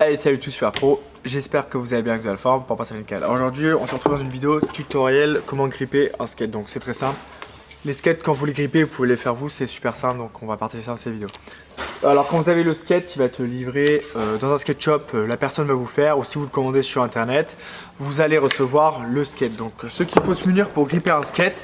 Hey, salut tous, Super Pro, j'espère que vous allez bien, que vous avez la forme pour passer nickel. Aujourd'hui, on se retrouve dans une vidéo tutoriel comment gripper un skate. Donc c'est très simple. Les skates, quand vous les grippez, vous pouvez les faire vous, c'est super simple, donc on va partager ça dans cette vidéo. Alors quand vous avez le skate qui va être livré dans un skate shop, la personne va vous faire, ou si vous le commandez sur internet, vous allez recevoir le skate. Donc ce qu'il faut se munir pour gripper un skate,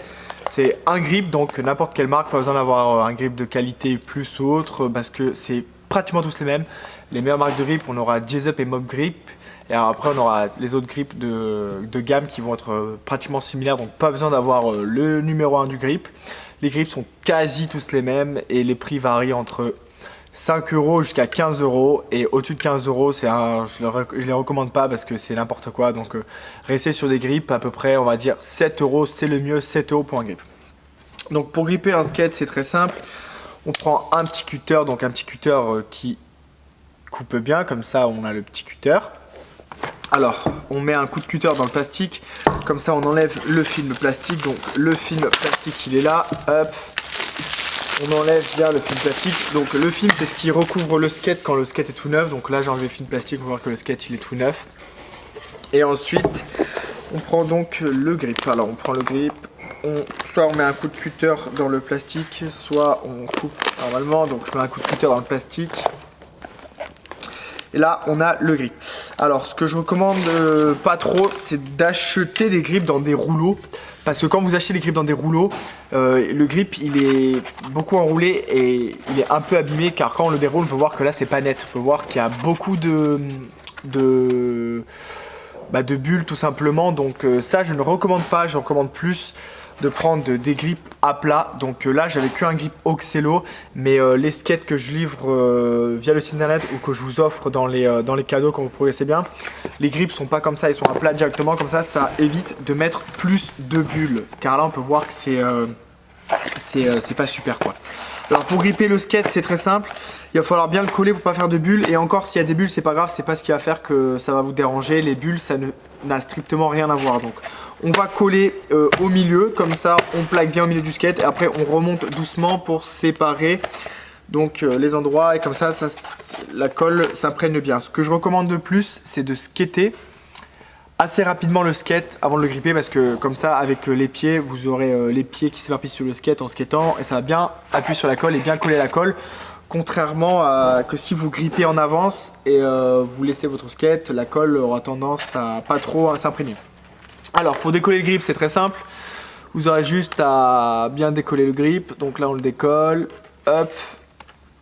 c'est un grip, donc n'importe quelle marque, pas besoin d'avoir un grip de qualité plus ou autre, parce que c'est pratiquement tous les mêmes. Les meilleures marques de grip, on aura J-Zup et Mob Grip. Et après, on aura les autres grips de gamme qui vont être pratiquement similaires. Donc, pas besoin d'avoir le numéro 1 du grip. Les grips sont quasi tous les mêmes et les prix varient entre 5 € jusqu'à 15 €. Et au-dessus de 15 €, je les recommande pas parce que c'est n'importe quoi. Donc, restez sur des grips à peu près, on va dire 7 €. C'est le mieux, 7 € pour un grip. Donc, pour gripper un skate, c'est très simple. On prend un petit cutter, donc un petit cutter qui coupe bien, comme ça on a le petit cutter. Alors on met un coup de cutter dans le plastique, comme ça on enlève le film plastique. Donc le film plastique il est là, hop, on enlève bien le film plastique. Donc le film c'est ce qui recouvre le skate quand le skate est tout neuf. Donc là j'ai enlevé le film plastique pour voir que le skate il est tout neuf. Et ensuite on prend donc le grip. Alors on prend le grip, soit on met un coup de cutter dans le plastique, soit on coupe normalement. Donc je mets un coup de cutter dans le plastique. Et là, on a le grip. Alors, ce que je recommande pas trop, c'est d'acheter des grips dans des rouleaux. Parce que quand vous achetez des grips dans des rouleaux, le grip, il est beaucoup enroulé et il est un peu abîmé. Car quand on le déroule, on peut voir que là, c'est pas net. On peut voir qu'il y a beaucoup de bulles, tout simplement. Donc ça, je ne recommande pas. Je recommande plus de prendre des grips à plat. Donc là j'avais qu'un grip Oxelo, mais les skates que je livre via le site internet ou que je vous offre dans les cadeaux quand vous progressez bien, les grips sont pas comme ça, ils sont à plat directement. Comme ça évite de mettre plus de bulles, car là on peut voir que c'est pas super quoi. Alors pour gripper le skate, c'est très simple. Il va falloir bien le coller pour pas faire de bulles. Et encore, s'il y a des bulles, c'est pas grave, c'est pas ce qui va faire que ça va vous déranger. Les bulles, ça n'a strictement rien à voir. Donc on va coller au milieu, comme ça on plaque bien au milieu du skate. Et après on remonte doucement pour séparer donc les endroits. Et comme ça la colle s'imprègne bien. Ce que je recommande de plus, c'est de skater assez rapidement le skate avant de le gripper, parce que comme ça avec les pieds vous aurez les pieds qui s'éparpillent sur le skate en skatant et ça va bien appuyer sur la colle et bien coller la colle, contrairement à que si vous grippez en avance et vous laissez votre skate, la colle aura tendance à pas trop s'imprégner. Alors pour décoller le grip, c'est très simple, vous aurez juste à bien décoller le grip. Donc là on le décolle, hop,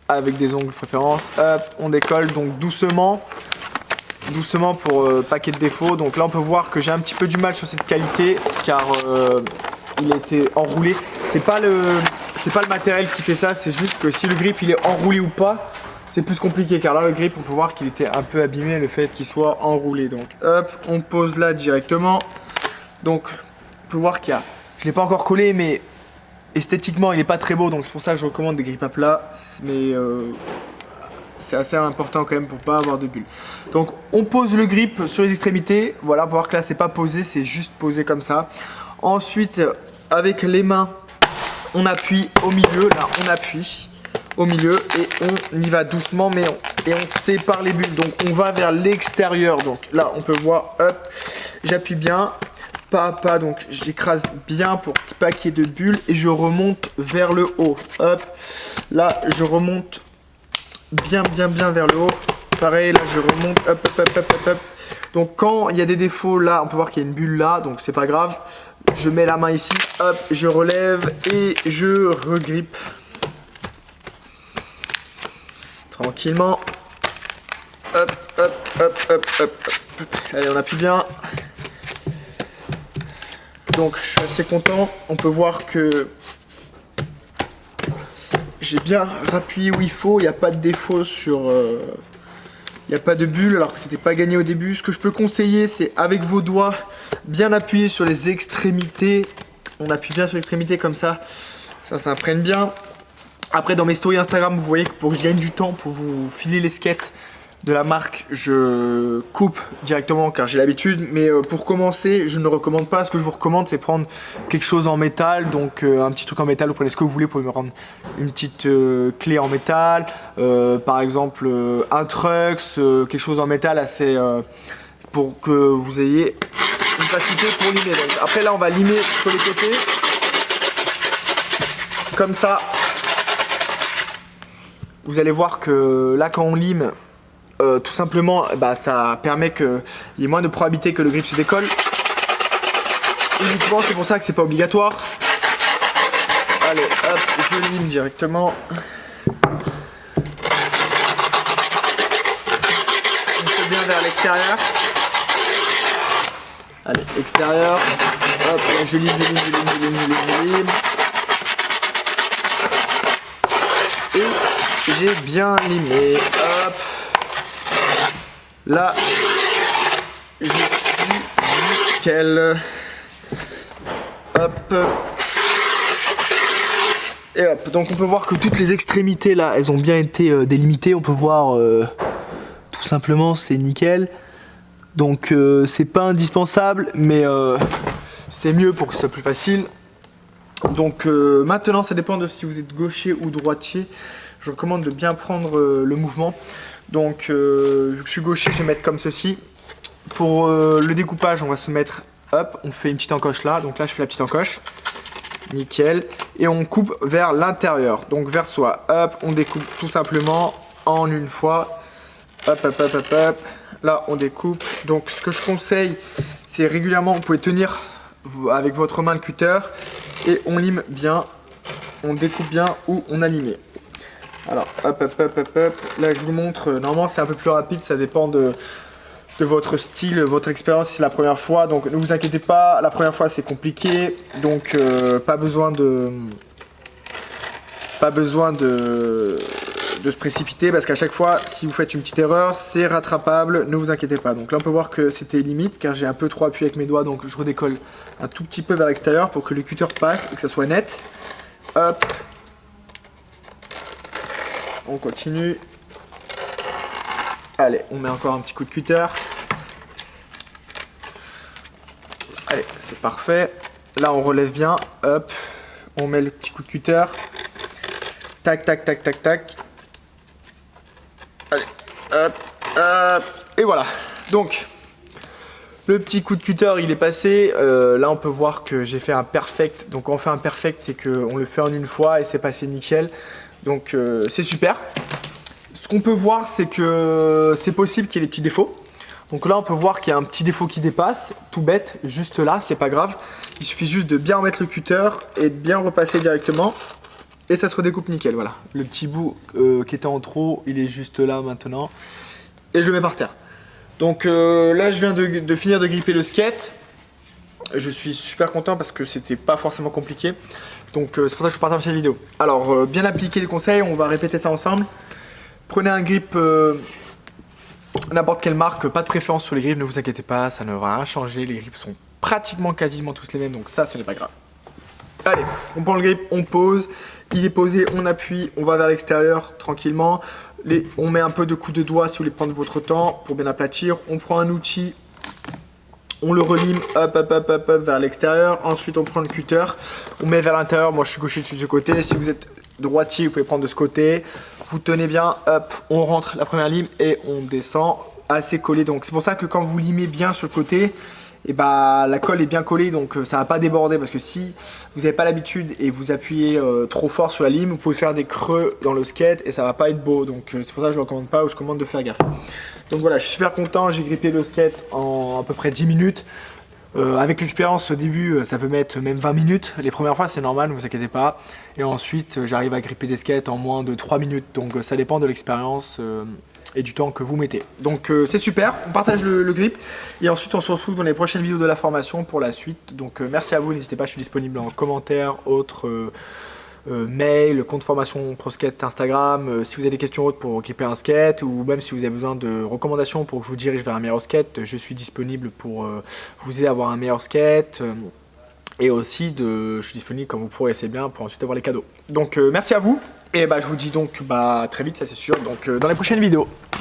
avec des ongles de préférence, hop, on décolle donc doucement pour pas qu'il y ait de défauts. Donc là on peut voir que j'ai un petit peu du mal sur cette qualité, car il a été enroulé. C'est pas le matériel qui fait ça, c'est juste que si le grip il est enroulé ou pas, c'est plus compliqué, car là le grip on peut voir qu'il était un peu abîmé, le fait qu'il soit enroulé. Donc hop, on pose là directement. Donc on peut voir qu'il y a, je l'ai pas encore collé, mais esthétiquement il est pas très beau, donc c'est pour ça que je recommande des grips à plat. Mais c'est assez important quand même pour pas avoir de bulles. Donc on pose le grip sur les extrémités. Voilà, pour voir que là c'est pas posé, c'est juste posé comme ça. Ensuite avec les mains on appuie au milieu. Là on appuie au milieu et on y va doucement, mais on sépare les bulles. Donc on va vers l'extérieur. Donc là on peut voir, hop, j'appuie bien, pas à pas, donc j'écrase bien pour pas qu'il y ait de bulles et je remonte vers le haut. Hop, là je remonte bien vers le haut. Pareil, là je remonte, hop. Donc quand il y a des défauts, là on peut voir qu'il y a une bulle là, donc c'est pas grave. Je mets la main ici, hop, je relève et je regrippe tranquillement. Hop. Allez, on appuie bien. Donc je suis assez content. On peut voir que j'ai bien rappuyé où il faut. Il n'y a pas de défaut sur... il n'y a pas de bulle, alors que c'était pas gagné au début. Ce que je peux conseiller, c'est avec vos doigts, bien appuyer sur les extrémités. On appuie bien sur l'extrémité comme ça s'imprègne bien. Après dans mes stories Instagram, vous voyez que pour que je gagne du temps, pour vous filer les skates de la marque, je coupe directement car j'ai l'habitude, mais pour commencer je ne le recommande pas. Ce que je vous recommande, c'est prendre quelque chose en métal, donc un petit truc en métal, vous prenez ce que vous voulez. Vous pouvez me prendre une petite clé en métal, par exemple un Trux, quelque chose en métal assez pour que vous ayez une facilité pour limer. Donc, après là on va limer sur les côtés comme ça. Vous allez voir que là quand on lime, tout simplement, ça permet qu'il y ait moins de probabilité que le grip se décolle. Uniquement, c'est pour ça que c'est pas obligatoire. Allez, hop, je lime directement. On fait bien vers l'extérieur. Allez, extérieur. Hop, je lime. Et j'ai bien limé. Hop. Là, je suis nickel. Hop. Et hop. Donc on peut voir que toutes les extrémités là, elles ont bien été délimitées. On peut voir tout simplement, c'est nickel. Donc c'est pas indispensable, mais c'est mieux pour que ce soit plus facile. Donc maintenant, ça dépend de si vous êtes gaucher ou droitier. Je recommande de bien prendre le mouvement. Donc vu que je suis gaucher, je vais mettre comme ceci. Pour le découpage, on va se mettre, hop, on fait une petite encoche là. Donc là je fais la petite encoche, nickel. Et on coupe vers l'intérieur, donc vers soi. Hop, on découpe tout simplement en une fois. Hop, hop, hop, hop, hop. Là on découpe. Donc ce que je conseille, c'est régulièrement, vous pouvez tenir avec votre main le cutter et on lime bien, on découpe bien où on a limé. Alors, hop, hop, hop, hop, hop. Là, je vous montre. Normalement, c'est un peu plus rapide. Ça dépend de votre style, votre expérience. Si c'est la première fois. Donc, ne vous inquiétez pas. La première fois, c'est compliqué. Donc, pas besoin de se précipiter. Parce qu'à chaque fois, si vous faites une petite erreur, c'est rattrapable. Ne vous inquiétez pas. Donc là, on peut voir que c'était limite. Car j'ai un peu trop appuyé avec mes doigts. Donc, je redécolle un tout petit peu vers l'extérieur pour que le cutter passe et que ça soit net. Hop. On continue. Allez, on met encore un petit coup de cutter. Allez, c'est parfait. Là, on relève bien. Hop, on met le petit coup de cutter. Tac, tac, tac, tac, tac. Allez, hop, hop. Et voilà. Donc, le petit coup de cutter, il est passé. Là, on peut voir que j'ai fait un perfect. Donc, quand on fait un perfect, c'est qu'on le fait en une fois et c'est passé nickel. Donc c'est super. Ce qu'on peut voir, c'est que c'est possible qu'il y ait des petits défauts. Donc là on peut voir qu'il y a un petit défaut qui dépasse, tout bête, juste là, c'est pas grave. Il suffit juste de bien remettre le cutter et de bien repasser directement. Et ça se redécoupe nickel, voilà. Le petit bout qui était en trop, il est juste là maintenant. Et je le mets par terre. Donc là je viens de finir de gripper le skate. Je suis super content parce que c'était pas forcément compliqué. Donc c'est pour ça que je partage cette vidéo. Alors bien appliquer les conseils, on va répéter ça ensemble. Prenez un grip n'importe quelle marque, pas de préférence sur les grips, ne vous inquiétez pas, ça ne va rien changer. Les grips sont pratiquement quasiment tous les mêmes, donc ça ce n'est pas grave. Allez, on prend le grip, on pose, il est posé, on appuie, on va vers l'extérieur tranquillement. On met un peu de coups de doigt si vous voulez prendre votre temps pour bien aplatir. On prend un outil. On le relime, hop, hop, hop, hop, hop, vers l'extérieur. Ensuite, on prend le cutter, on met vers l'intérieur. Moi, je suis gaucher dessus de ce côté. Si vous êtes droitier, vous pouvez prendre de ce côté. Vous tenez bien, hop, on rentre la première lime et on descend assez collé. Donc, c'est pour ça que quand vous limez bien sur le côté, et la colle est bien collée, donc ça va pas déborder. Parce que si vous n'avez pas l'habitude et vous appuyez trop fort sur la lime, vous pouvez faire des creux dans le skate et ça va pas être beau. Donc, c'est pour ça que je ne recommande pas ou je commande de faire gaffe. Donc voilà, je suis super content, j'ai grippé le skate en à peu près 10 minutes. Avec l'expérience au début, ça peut mettre même 20 minutes. Les premières fois, c'est normal, ne vous inquiétez pas. Et ensuite, j'arrive à gripper des skates en moins de 3 minutes. Donc ça dépend de l'expérience et du temps que vous mettez. Donc c'est super, on partage le grip. Et ensuite, on se retrouve dans les prochaines vidéos de la formation pour la suite. Donc merci à vous, n'hésitez pas, je suis disponible en commentaire, autres... mail, compte formation pro skate Instagram, si vous avez des questions autres pour gripper un skate ou même si vous avez besoin de recommandations pour que je vous dirige vers un meilleur skate, je suis disponible pour vous aider à avoir un meilleur skate et aussi je suis disponible quand vous progressez bien pour ensuite avoir les cadeaux. Donc merci à vous et je vous dis donc très vite, ça c'est sûr, donc dans les prochaines vidéos.